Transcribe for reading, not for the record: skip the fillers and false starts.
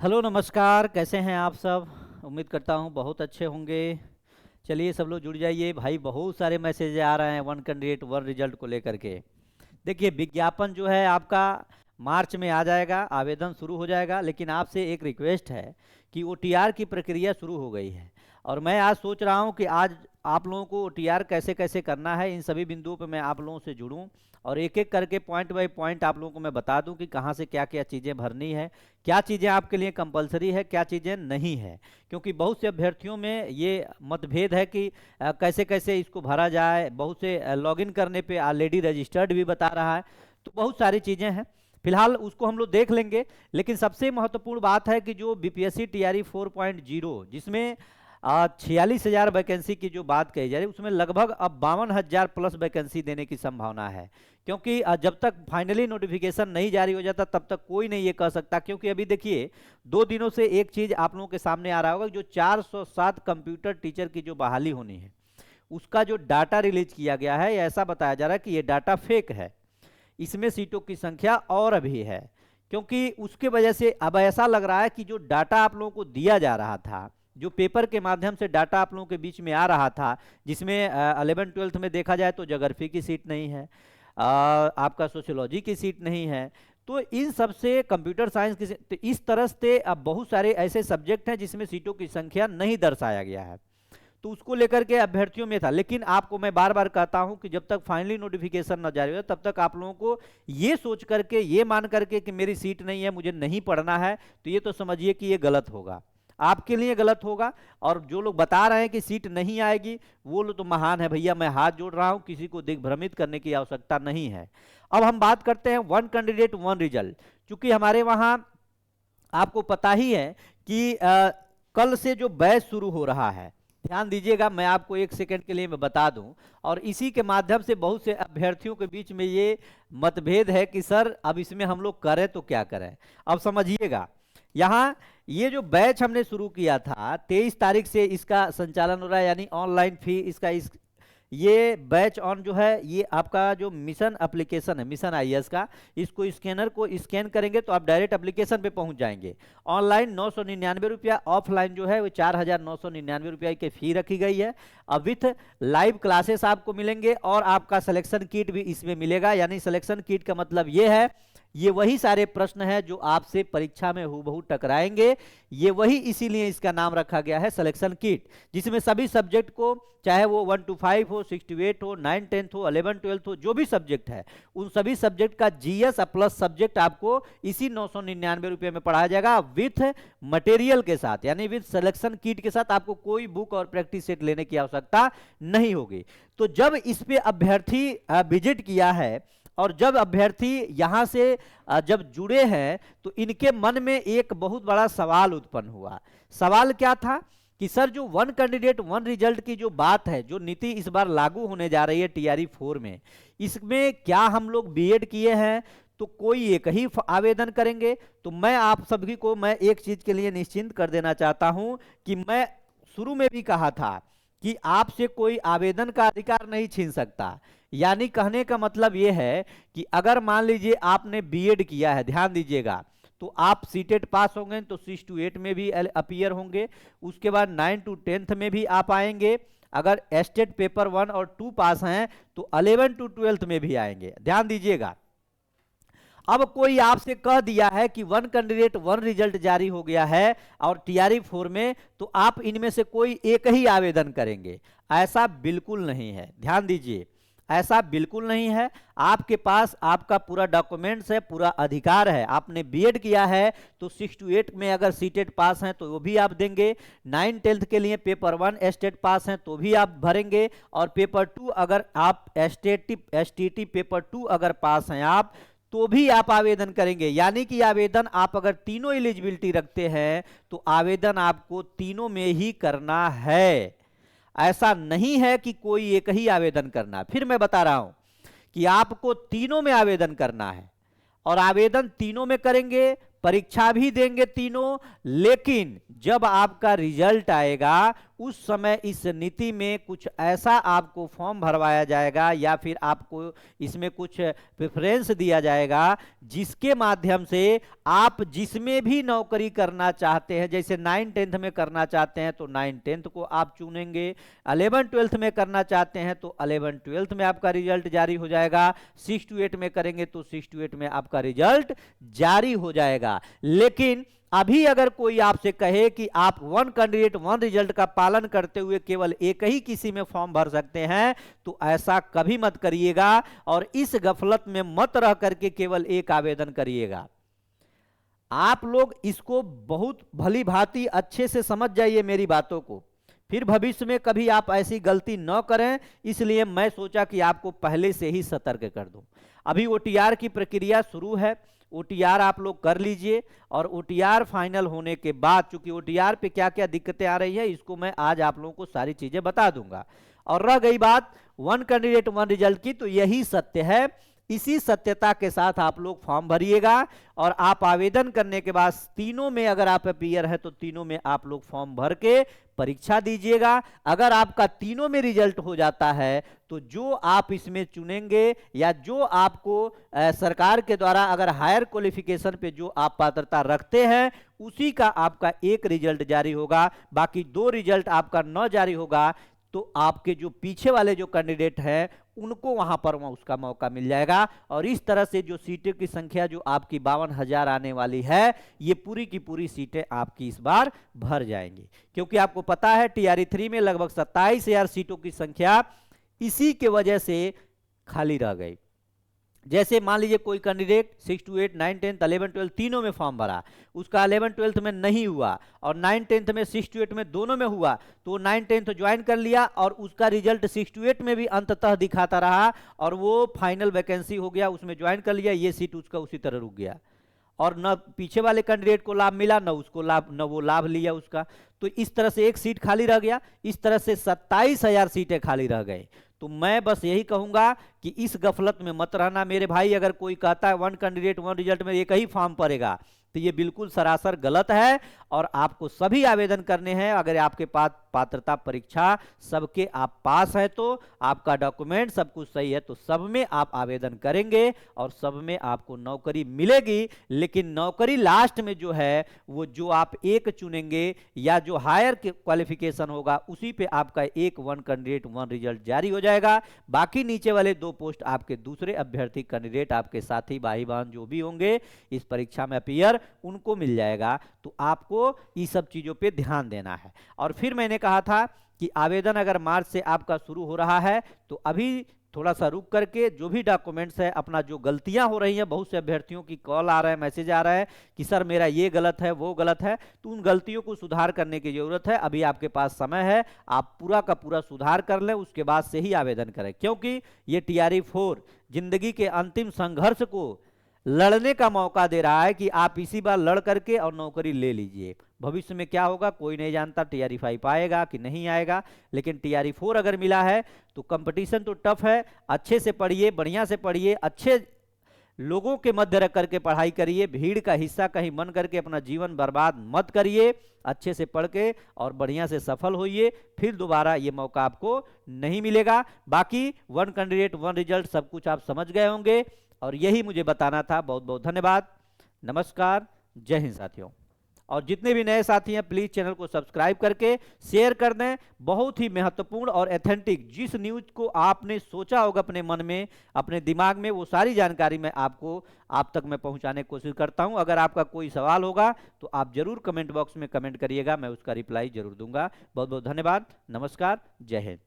Hello नमस्कार, कैसे हैं आप सब? उम्मीद करता हूँ बहुत अच्छे होंगे। चलिए सब लोग जुड़ जाइए भाई, बहुत सारे मैसेज आ रहे हैं वन कैंडिडेट वन रिजल्ट को लेकर के। देखिए विज्ञापन जो है आपका मार्च में आ जाएगा, आवेदन शुरू हो जाएगा, लेकिन आपसे एक रिक्वेस्ट है कि ओटीआर की प्रक्रिया शुरू हो गई है। और मैं आज सोच रहा हूँ कि आज आप लोगों को ओटीआर कैसे कैसे करना है, इन सभी बिंदुओं पर मैं आप लोगों से जुड़ूं और एक एक करके पॉइंट बाय पॉइंट आप लोगों को मैं बता दूं कि कहाँ से क्या क्या चीज़ें भरनी है, क्या चीज़ें आपके लिए कंपलसरी है, क्या चीज़ें नहीं है। क्योंकि बहुत से अभ्यर्थियों में ये मतभेद है कि कैसे कैसे इसको भरा जाए। बहुत से लॉगिन करने पे ऑलरेडी रजिस्टर्ड भी बता रहा है, तो बहुत सारी चीज़ें हैं। फिलहाल उसको हम लोग देख लेंगे, लेकिन सबसे महत्वपूर्ण बात है कि जो बीपीएससी टीआरई 4.0 जिसमें 46,000 वैकेंसी की जो बात कही जा रही है, उसमें लगभग अब 52,000 प्लस वैकेंसी देने की संभावना है। क्योंकि जब तक फाइनली नोटिफिकेशन नहीं जारी हो जाता तब तक कोई नहीं ये कह सकता। क्योंकि अभी देखिए 2 दिनों से एक चीज़ आप लोगों के सामने आ रहा होगा, जो 407 कंप्यूटर टीचर की जो बहाली होनी है उसका जो डाटा रिलीज किया गया है, ऐसा बताया जा रहा है कि ये डाटा फेक है। इसमें सीटों की संख्या और भी है, क्योंकि उसके वजह से अब ऐसा लग रहा है कि जो डाटा आप लोगों को दिया जा रहा था, जो पेपर के माध्यम से डाटा आप लोगों के बीच में आ रहा था, जिसमें 11th-12th में देखा जाए तो ज्योग्राफी की सीट नहीं है, आपका सोशियोलॉजी की सीट नहीं है, तो इन सब से कंप्यूटर साइंस की तो इस तरह से अब बहुत सारे ऐसे सब्जेक्ट हैं जिसमें सीटों की संख्या नहीं दर्शाया गया है। तो उसको लेकर के अभ्यर्थियों में था। लेकिन आपको मैं बार बार कहता हूं कि जब तक फाइनली नोटिफिकेशन न जारी हो तब तक आप लोगों को ये सोच करके, ये मान करके कि मेरी सीट नहीं है, मुझे नहीं पढ़ना है, तो ये तो समझिए कि ये गलत होगा, आपके लिए गलत होगा। और जो लोग बता रहे हैं कि सीट नहीं आएगी, वो लोग तो महान है भैया, मैं हाथ जोड़ रहा हूं, किसी को दिग्भ्रमित करने की आवश्यकता नहीं है। अब हम बात करते हैं वन कैंडिडेट वन रिजल्ट। चूंकि हमारे वहां आपको पता ही है कि कल से जो बैच शुरू हो रहा है, ध्यान दीजिएगा, मैं आपको एक सेकंड के लिए मैं बता दूं। और इसी के माध्यम से बहुत से अभ्यर्थियों के बीच में ये मतभेद है कि सर अब इसमें हम लोग करें तो क्या करें। अब समझिएगा, यहाँ ये जो बैच हमने शुरू किया था 23 तारीख से इसका संचालन हो रहा है, यानी ऑनलाइन फी इसका ये बैच ऑन जो है, ये आपका जो मिशन एप्लीकेशन है, मिशन आईएएस का, इसको स्कैनर को स्कैन करेंगे तो आप डायरेक्ट एप्लीकेशन पे पहुंच जाएंगे। ऑनलाइन 999 रुपया, ऑफलाइन जो है वो 4,999 रुपया की फी रखी गई है। अब विथ लाइव क्लासेस आपको मिलेंगे और आपका सिलेक्शन किट भी इसमें मिलेगा। यानी सिलेक्शन किट का मतलब ये है, ये वही सारे प्रश्न हैं जो आपसे परीक्षा में हूबहू टकराएंगे, ये वही, इसीलिए इसका नाम रखा गया है सिलेक्शन किट, जिसमें सभी सब्जेक्ट को, चाहे वो 1 to 5 हो, 6 to 8 हो, 9 10th हो, 11 12th हो, जो भी सब्जेक्ट है उन सभी सब्जेक्ट का जीएस प्लस सब्जेक्ट आपको इसी 999 रुपये में पढ़ाया जाएगा, विथ मटेरियल के साथ, यानी विथ सिलेक्शन किट के साथ। आपको कोई बुक और प्रैक्टिस सेट लेने की आवश्यकता नहीं होगी। तो जब इस पे अभ्यर्थी विजिट किया है और जब अभ्यर्थी यहां से जब जुड़े हैं, तो इनके मन में एक बहुत बड़ा सवाल उत्पन्न हुआ। सवाल क्या था कि सर जो वन कैंडिडेट वन रिजल्ट की जो बात है, जो नीति इस बार लागू होने जा रही है टीआरई 4 में, इसमें क्या हम लोग बीएड किए हैं तो कोई एक ही आवेदन करेंगे? तो मैं आप सभी को मैं एक चीज के लिए निश्चिंत कर देना चाहता हूं कि मैं शुरू में भी कहा था कि आपसे कोई आवेदन का अधिकार नहीं छीन सकता। यानी कहने का मतलब यह है कि अगर मान लीजिए आपने बीएड किया है, ध्यान दीजिएगा, तो आप सीटेट पास होंगे तो 6 to 8 में भी अपीयर होंगे, उसके बाद 9 to 10th में भी आप आएंगे, अगर एस्टेट पेपर 1 और 2 पास हैं तो 11 to 12th में भी आएंगे। ध्यान दीजिएगा, अब कोई आपसे कह दिया है कि वन कैंडिडेट वन रिजल्ट जारी हो गया है और टीआरई 4 में, तो आप इनमें से कोई एक ही आवेदन करेंगे, ऐसा बिल्कुल नहीं है। ध्यान दीजिए, ऐसा बिल्कुल नहीं है। आपके पास आपका पूरा डॉक्यूमेंट्स है, पूरा अधिकार है। आपने बीएड किया है तो 6 to 8 में अगर सीटेट पास हैं तो वो भी आप देंगे, 9 10th के लिए पेपर 1 एस्टेट पास हैं तो भी आप भरेंगे, और पेपर 2 अगर आप एसटीटी पेपर 2 अगर पास हैं आप, तो भी आप आवेदन करेंगे। यानी कि आवेदन आप अगर तीनों एलिजिबिलिटी रखते हैं तो आवेदन आपको तीनों में ही करना है। ऐसा नहीं है कि कोई एक ही आवेदन करना। फिर मैं बता रहा हूं कि आपको तीनों में आवेदन करना है, और आवेदन तीनों में करेंगे, परीक्षा भी देंगे तीनों, लेकिन जब आपका रिजल्ट आएगा उस समय इस नीति में कुछ ऐसा आपको फॉर्म भरवाया जाएगा या फिर आपको इसमें कुछ प्रेफरेंस दिया जाएगा जिसके माध्यम से आप जिसमें भी नौकरी करना चाहते हैं, जैसे 9-10 में करना चाहते हैं तो 9-10 को आप चुनेंगे, 11-12 में करना चाहते हैं तो 11-12 में आपका रिजल्ट जारी हो जाएगा, 6-8 में करेंगे तो 6-8 में आपका रिजल्ट जारी हो जाएगा। लेकिन अभी अगर कोई आपसे कहे कि आप वन कैंडिडेट वन रिजल्ट का पालन करते हुए केवल एक ही किसी में फॉर्म भर सकते हैं, तो ऐसा कभी मत करिएगा और इस गफलत में मत रह करके केवल एक आवेदन करिएगा। आप लोग इसको बहुत भली भांति अच्छे से समझ जाइए मेरी बातों को, फिर भविष्य में कभी आप ऐसी गलती न करें, इसलिए मैं सोचा कि आपको पहले से ही सतर्क कर दूं। अभी ओटीआर की प्रक्रिया शुरू है, ओटीआर आप लोग कर लीजिए और ओटीआर फाइनल होने के बाद, चूंकि ओटीआर पे क्या क्या दिक्कतें आ रही है इसको मैं आज आप लोगों को सारी चीजें बता दूंगा। और रह गई बात वन कैंडिडेट वन रिजल्ट की, तो यही सत्य है, इसी सत्यता के साथ आप लोग फॉर्म भरिएगा और आप आवेदन करने के बाद तीनों में अगर आप अपीयर है तो तीनों में आप लोग फॉर्म भर के परीक्षा दीजिएगा। अगर आपका तीनों में रिजल्ट हो जाता है तो जो आप इसमें चुनेंगे या जो आपको सरकार के द्वारा अगर हायर क्वालिफिकेशन पे जो आप पात्रता रखते हैं उसी का आपका एक रिजल्ट जारी होगा, बाकी 2 रिजल्ट आपका न जारी होगा तो आपके जो पीछे वाले जो कैंडिडेट हैं उनको वहां पर उसका मौका मिल जाएगा। और इस तरह से जो सीटों की संख्या जो आपकी 52,000 आने वाली है, ये पूरी की पूरी सीटें आपकी इस बार भर जाएंगी, क्योंकि आपको पता है टीआरई 3 में लगभग 27,000 सीटों की संख्या इसी के वजह से खाली रह गई। जैसे मान लीजिए कोई कैंडिडेट 6-8, 9-10, 11-12 तीनों में फॉर्म भरा, उसका 11-12 में नहीं हुआ और 9-10 में 6-8 में दोनों में हुआ, तो 9-10 ज्वाइन कर लिया और उसका रिजल्ट 6-8 में भी अंततः दिखाता रहा और वो फाइनल वैकेंसी हो गया, उसमें ज्वाइन कर लिया, ये सीट उसका उसी तरह रुक गया और न पीछे वाले कैंडिडेट को लाभ मिला न उसको लाभ, न वो लाभ लिया उसका, तो इस तरह से एक सीट खाली रह गया। इस तरह से 27,000 सीटें खाली रह गए। तो मैं बस यही कहूंगा कि इस गफलत में मत रहना मेरे भाई। अगर कोई कहता है वन कैंडिडेट वन रिजल्ट में एक ही फॉर्म पड़ेगा तो ये बिल्कुल सरासर गलत है और आपको सभी आवेदन करने हैं। अगर आपके पास पात्रता परीक्षा सबके आप पास है तो आपका डॉक्यूमेंट सब कुछ सही है तो सब में आप आवेदन करेंगे और सब में आपको नौकरी मिलेगी। लेकिन नौकरी लास्ट में जो है वो जो आप एक चुनेंगे या जो हायर क्वालिफिकेशन होगा उसी पे आपका एक वन कैंडिडेट वन रिजल्ट जारी हो जाएगा। बाकी नीचे वाले 2 पोस्ट आपके दूसरे अभ्यर्थी कैंडिडेट आपके साथी भाई बहन जो भी होंगे इस परीक्षा में अपीयर उनको मिल जाएगा। तो आपको ये सब चीजों पे ध्यान देना है। और फिर मैंने कहा था कि आवेदन अगर मार्च से आपका शुरू हो रहा है तो अभी थोड़ा सा रुक करके जो भी डॉक्यूमेंट्स है अपना जो गलतियां हो रही हैं, बहुत से अभ्यर्थियों की कॉल आ रहा है, मैसेज आ रहा है कि सर मेरा ये गलत है वो गलत है, तो उन गलतियों को सुधार करने की जरूरत है। अभी आपके पास समय है, आप पूरा का पूरा सुधार कर लें, उसके बाद से ही आवेदन करें, क्योंकि ये टीआरई 4 जिंदगी के अंतिम संघर्ष को लड़ने का मौका दे रहा है कि आप इसी बार लड़ करके और नौकरी ले लीजिए। भविष्य में क्या होगा कोई नहीं जानता, टीआरई 5 आएगा कि नहीं आएगा, लेकिन टीआरई 4 अगर मिला है तो कंपटीशन तो टफ है। अच्छे से पढ़िए, बढ़िया से पढ़िए, अच्छे लोगों के मध्य रख करके पढ़ाई करिए, भीड़ का हिस्सा कहीं बन करके अपना जीवन बर्बाद मत करिए। अच्छे से पढ़ के और बढ़िया से सफल होइए, फिर दोबारा ये मौका आपको नहीं मिलेगा। बाकी वन कैंडिडेट वन रिजल्ट सब कुछ आप समझ गए होंगे और यही मुझे बताना था। बहुत बहुत धन्यवाद, नमस्कार, जय हिंद साथियों। और जितने भी नए साथी हैं प्लीज चैनल को सब्सक्राइब करके शेयर कर दें। बहुत ही महत्वपूर्ण और एथेंटिक जिस न्यूज को आपने सोचा होगा अपने मन में अपने दिमाग में, वो सारी जानकारी मैं आपको आप तक मैं पहुंचाने की कोशिश करता हूं। अगर आपका कोई सवाल होगा तो आप जरूर कमेंट बॉक्स में कमेंट करिएगा, मैं उसका रिप्लाई जरूर दूंगा। बहुत बहुत धन्यवाद, नमस्कार, जय हिंद।